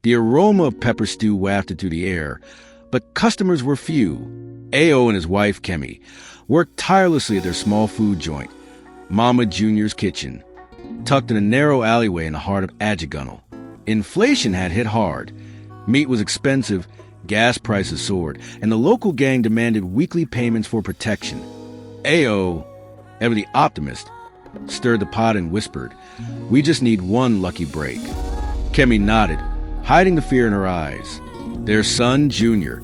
The aroma of pepper stew wafted through the air, but customers were few. Ao and his wife, Kemi, worked tirelessly at their small food joint, Mama Junior's Kitchen, tucked in a narrow alleyway in the heart of Ajigunle. Inflation had hit hard. Meat was expensive, gas prices soared, and the local gang demanded weekly payments for protection. Ao, ever the optimist, stirred the pot and whispered, "We just need one lucky break." Kemi nodded, hiding the fear in her eyes. Their son, Junior,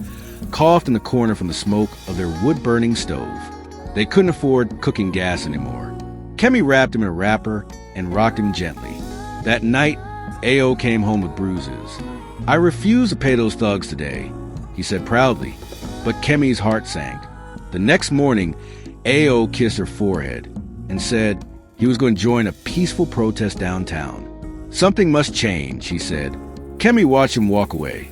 coughed in the corner from the smoke of their wood-burning stove. They couldn't afford cooking gas anymore. Kemi wrapped him in a wrapper and rocked him gently. That night, Ao came home with bruises. "I refuse to pay those thugs today," he said proudly, but Kemi's heart sank. The next morning, Ao kissed her forehead and said he was going to join a peaceful protest downtown. "Something must change," he said. Kemi watched him walk away,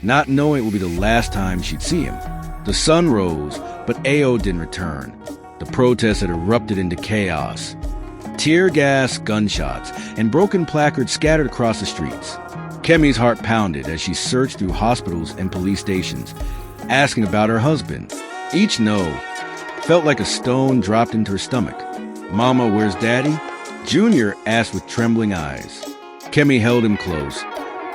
not knowing it would be the last time she'd see him. The sun rose, but Ao didn't return. The protest had erupted into chaos. Tear gas, gunshots, and broken placards scattered across the streets. Kemi's heart pounded as she searched through hospitals and police stations, asking about her husband. Each no felt like a stone dropped into her stomach. "Mama, where's Daddy?" Junior asked with trembling eyes. Kemi held him close,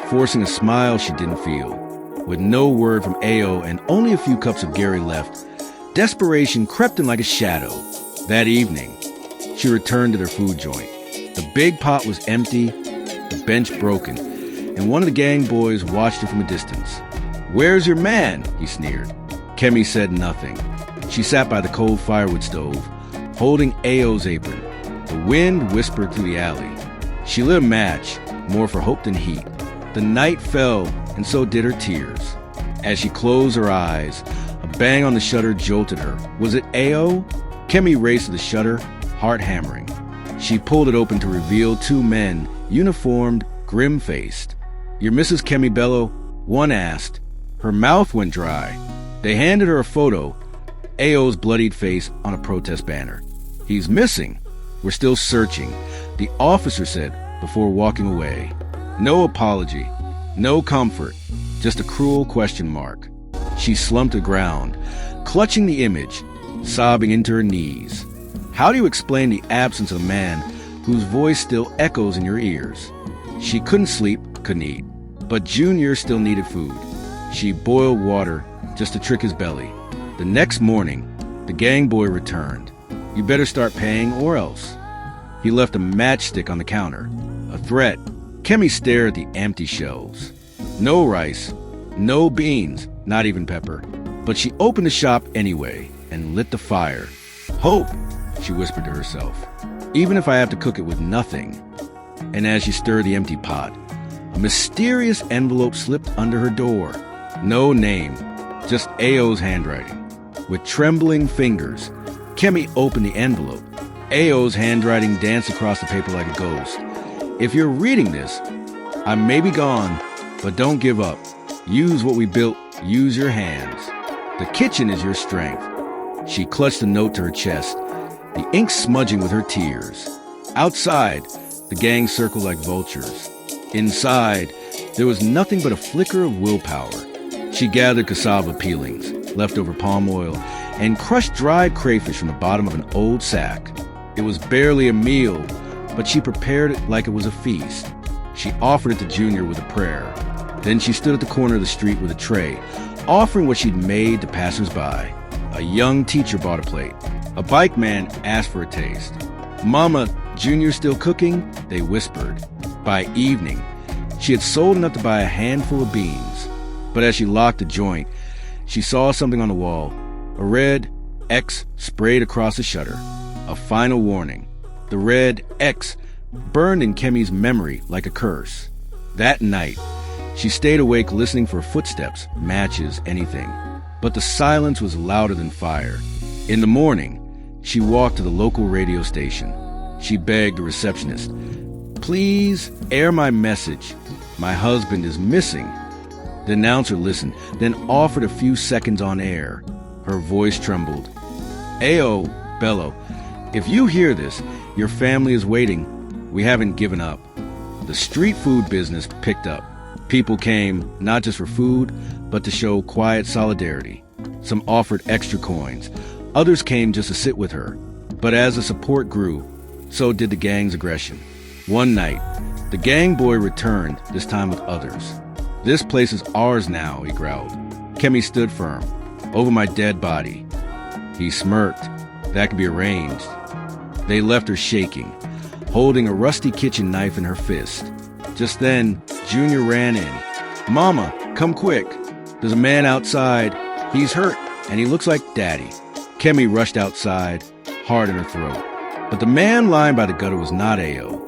forcing a smile she didn't feel. With no word from Ao and only a few cups of Gary left, desperation crept in like a shadow. That evening, she returned to their food joint. The big pot was empty, the bench broken, and one of the gang boys watched her from a distance. "Where's your man?" he sneered. Kemi said nothing. She sat by the cold firewood stove, holding Ao's apron. The wind whispered through the alley. She lit a match, more for hope than heat. The night fell, and so did her tears. As she closed her eyes, a bang on the shutter jolted her. Was it Ao? Kemi raced to the shutter, heart hammering. She pulled it open to reveal two men, uniformed, grim-faced. "You're Mrs. Kemi Bello?" one asked. Her mouth went dry. They handed her a photo, Ao's bloodied face on a protest banner. "He's missing. We're still searching," the officer said before walking away. No apology, no comfort, just a cruel question mark. She slumped to the ground, clutching the image, sobbing into her knees. How do you explain the absence of a man whose voice still echoes in your ears? She couldn't sleep, couldn't eat, but Junior still needed food. She boiled water just to trick his belly. The next morning, the gang boy returned. "You better start paying or else." He left a matchstick on the counter, a threat. Kemi stared at the empty shelves. No rice, no beans, not even pepper. But she opened the shop anyway and lit the fire. "Hope," she whispered to herself, "even if I have to cook it with nothing." And as she stirred the empty pot, a mysterious envelope slipped under her door. No name, just Ao's handwriting. With trembling fingers, Kemi opened the envelope. Ao's handwriting danced across the paper like a ghost. "If you're reading this, I may be gone, but don't give up. Use what we built. Use your hands. The kitchen is your strength." She clutched the note to her chest, the ink smudging with her tears. Outside, the gang circled like vultures. Inside, there was nothing but a flicker of willpower. She gathered cassava peelings, leftover palm oil, and crushed dried crayfish from the bottom of an old sack. It was barely a meal, but she prepared it like it was a feast. She offered it to Junior with a prayer. Then she stood at the corner of the street with a tray, offering what she'd made to passers-by. A young teacher bought a plate. A bike man asked for a taste. "Mama, Junior's still cooking?" they whispered. By evening, she had sold enough to buy a handful of beans. But as she locked the joint, she saw something on the wall. A red X sprayed across the shutter. A final warning. The red X burned in Kemi's memory like a curse. That night, she stayed awake listening for footsteps, matches, anything. But the silence was louder than fire. In the morning, she walked to the local radio station. She begged the receptionist, "Please air my message. My husband is missing." The announcer listened, then offered a few seconds on air. Her voice trembled. "Ao, Bello, if you hear this, your family is waiting. We haven't given up." The street food business picked up. People came not just for food, but to show quiet solidarity. Some offered extra coins. Others came just to sit with her. But as the support grew, so did the gang's aggression. One night, the gang boy returned, this time with others. "This place is ours now," he growled. Kemi stood firm. "Over my dead body." He smirked. "That could be arranged." They left her shaking, holding a rusty kitchen knife in her fist. Just then, Junior ran in. "Mama, come quick. There's a man outside. He's hurt, and he looks like Daddy." Kemi rushed outside, heart in her throat. But the man lying by the gutter was not Ao.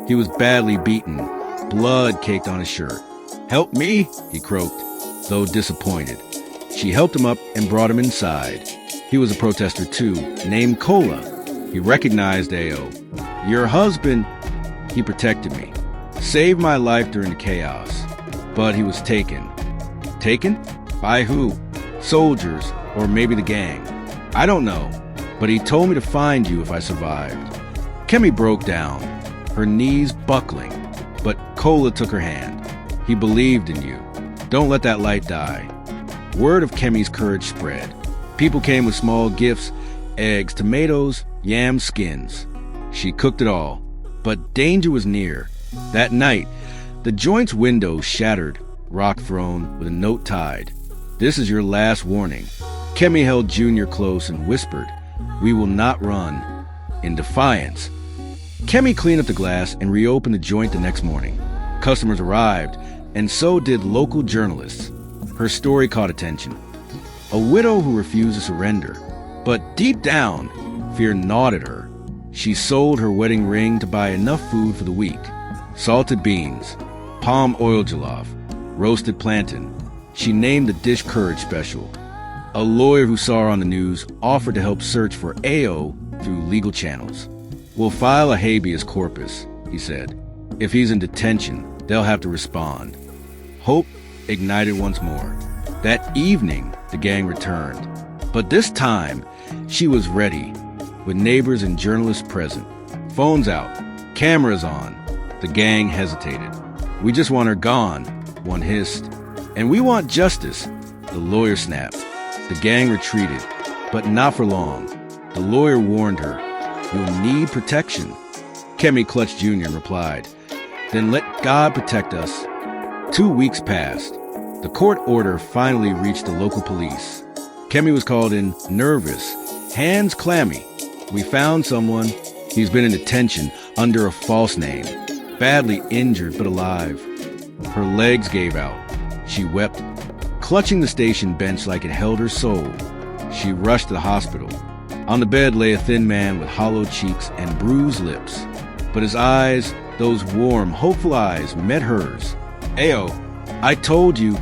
He was badly beaten, blood caked on his shirt. "Help me," he croaked, though disappointed. She helped him up and brought him inside. He was a protester too, named Kola. He recognized Ao. "Your husband," he protected me, saved my life during the chaos. But he was taken. Taken? By who? Soldiers, or maybe the gang. I don't know, but he told me to find you if I survived. Kemi broke down, her knees buckling, but Kola took her hand. "He believed in you. Don't let that light die." Word of Kemi's courage spread. People came with small gifts, eggs, tomatoes, yam skins. She cooked it all, but danger was near. That night, the joint's window shattered, rock thrown, with a note tied. "This is your last warning." Kemi held Junior close and whispered, "We will not run," in defiance. Kemi cleaned up the glass and reopened the joint the next morning. Customers arrived, and so did local journalists. Her story caught attention. A widow who refused to surrender. But deep down, fear gnawed at her. She sold her wedding ring to buy enough food for the week. Salted beans, palm oil jollof, roasted plantain. She named the dish Courage Special. A lawyer who saw her on the news offered to help search for Ao through legal channels. "We'll file a habeas corpus," he said. "If he's in detention, they'll have to respond." Hope ignited once more. That evening, the gang returned. But this time, she was ready, with neighbors and journalists present. Phones out, cameras on. The gang hesitated. "We just want her gone," one hissed. "And we want justice," the lawyer snapped. The gang retreated, but not for long. The lawyer warned her, "You'll need protection." Kemi clutched Junior and replied, "Then let God protect us." 2 weeks passed. The court order finally reached the local police. Kemi was called in, nervous, hands clammy. "We found someone. He's been in detention under a false name, badly injured but alive." Her legs gave out. She wept, clutching the station bench like it held her soul. She rushed to the hospital. On the bed lay a thin man with hollow cheeks and bruised lips. But his eyes, those warm, hopeful eyes, met hers. "Ao, I told you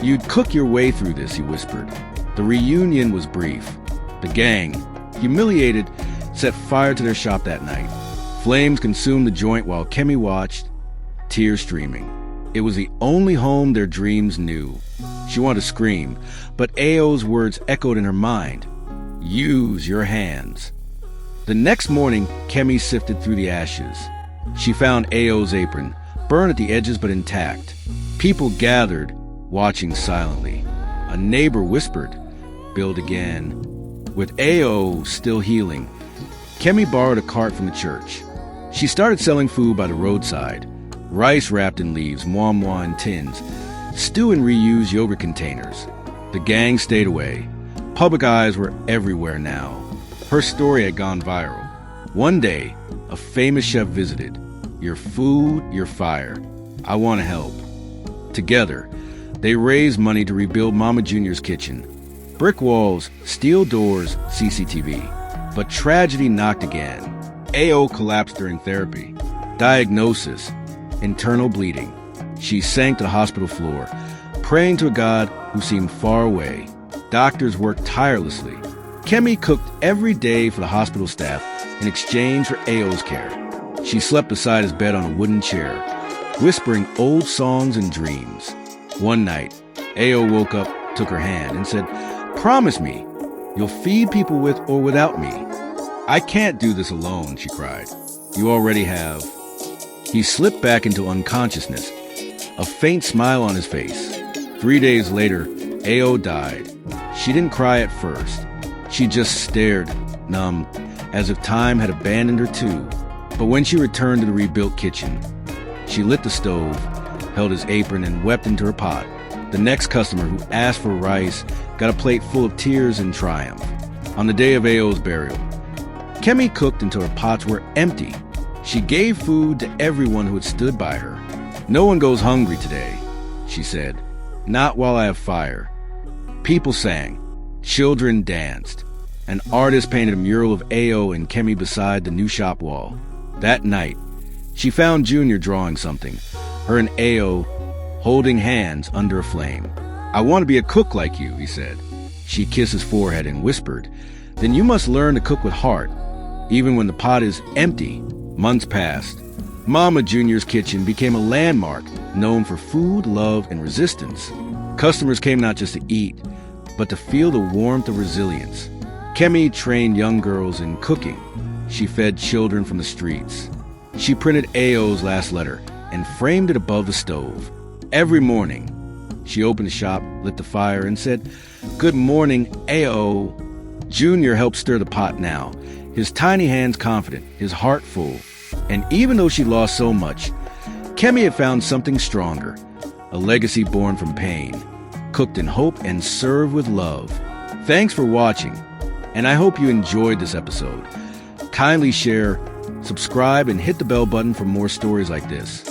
you'd cook your way through this," he whispered. The reunion was brief. The gang, humiliated, set fire to their shop that night. Flames consumed the joint while Kemi watched, tears streaming. It was the only home their dreams knew. She wanted to scream, but Ao's words echoed in her mind. "Use your hands." The next morning, Kemi sifted through the ashes. She found Ao's apron, burned at the edges but intact. People gathered, watching silently. A neighbor whispered, "Build again." With Ao still healing, Kemi borrowed a cart from the church. She started selling food by the roadside. Rice wrapped in leaves, muamua in tins, stew in reused yogurt containers. The gang stayed away. Public eyes were everywhere now. Her story had gone viral. One day, a famous chef visited. "Your food, your fire. I want to help." Together, they raised money to rebuild Mama Junior's kitchen. Brick walls, steel doors, CCTV. But tragedy knocked again. Ao collapsed during therapy. Diagnosis, internal bleeding. She sank to the hospital floor, praying to a God who seemed far away. Doctors worked tirelessly. Kemi cooked every day for the hospital staff in exchange for Ao's care. She slept beside his bed on a wooden chair, whispering old songs and dreams. One night, Ao woke up, took her hand, and said, "Promise me, you'll feed people with or without me." "I can't do this alone," she cried. "You already have." He slipped back into unconsciousness. a faint smile on his face. 3 days later, Ao died. She didn't cry at first. She just stared, numb, as if time had abandoned her too. But when she returned to the rebuilt kitchen, she lit the stove, held his apron, and wept into her pot. The next customer who asked for rice got a plate full of tears and triumph. On the day of Ao's burial, Kemi cooked until her pots were empty. She gave food to everyone who had stood by her. "No one goes hungry today," she said. "Not while I have fire." People sang. Children danced. An artist painted a mural of Ao and Kemi beside the new shop wall. That night, she found Junior drawing something, her and Ao holding hands under a flame. "I want to be a cook like you," he said. She kissed his forehead and whispered, "Then you must learn to cook with heart, even when the pot is empty." Months passed. Mama Junior's kitchen became a landmark known for food, love, and resistance. Customers came not just to eat, but to feel the warmth of resilience. Kemi trained young girls in cooking. She fed children from the streets. She printed Ao's last letter and framed it above the stove. Every morning, she opened the shop, lit the fire, and said, "Good morning, Ao." Junior helped stir the pot now, his tiny hands confident, his heart full. And even though she lost so much, Kemi had found something stronger, a legacy born from pain, cooked in hope and served with love. Thanks for watching, and I hope you enjoyed this episode. Kindly share, subscribe, and hit the bell button for more stories like this.